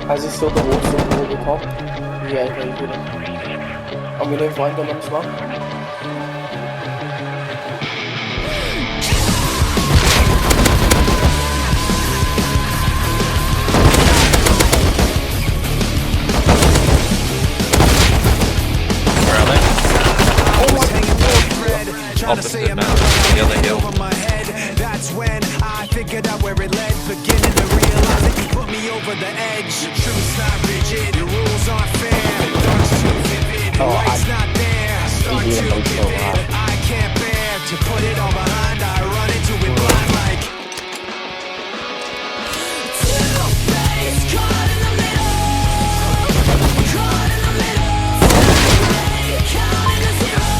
As he's still the water over the top. Yeah, very good. I'm gonna find them on this one. Where are they? Opposite now, the other hill. That's when I figured out where it led, beginning to realize that you put me over the edge. Your truth's not rigid, your rules aren't fair. The dark's too vivid, the light's not there. I start to give in, but I can't bear to put it all behind. I run into it blind like two-faced, caught in the middle, caught in the middle. Counting to zero,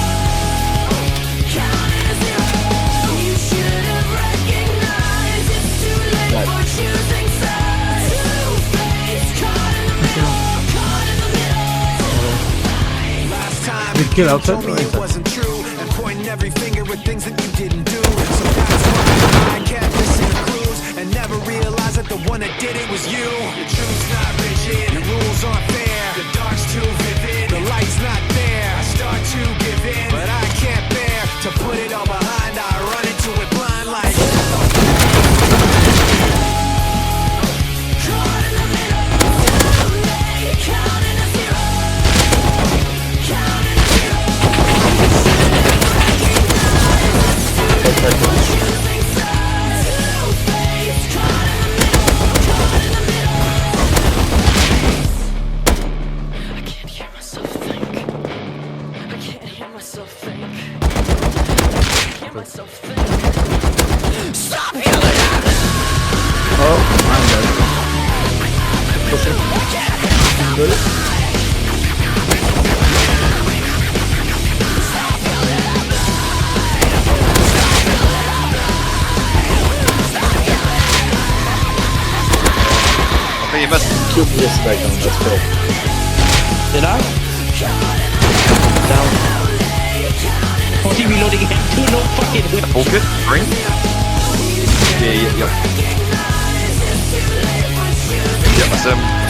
counting to zero. You should have recognized it's too late for choosing sides. Two-faced, caught in the middle, caught in the middle. Last time you told me it wasn't true and pointing every finger at things that you didn't do. So that's why I kept missing clues and never realized that the one that did it was you. Your truth's not rigid, your rules aren't fair. The dark's too vivid, the light's not there. I start to give in, but I can't bear to put it all behind. I run into it blind like caught in the middle. Counting to zero, counting to zero. Choosing sides. Two-faced, caught in the middle, caught in the middle. I can't hear myself think. I can't hear myself think. I can't hear myself think. Stop yelling at me! Oh, I'm dead. Pushing. Good. Okay, you must Killed this back on, let's go. Did I? Down. Oh, he reloading again. Dude, no fucking way. focus, bring. Yeah. Get myself.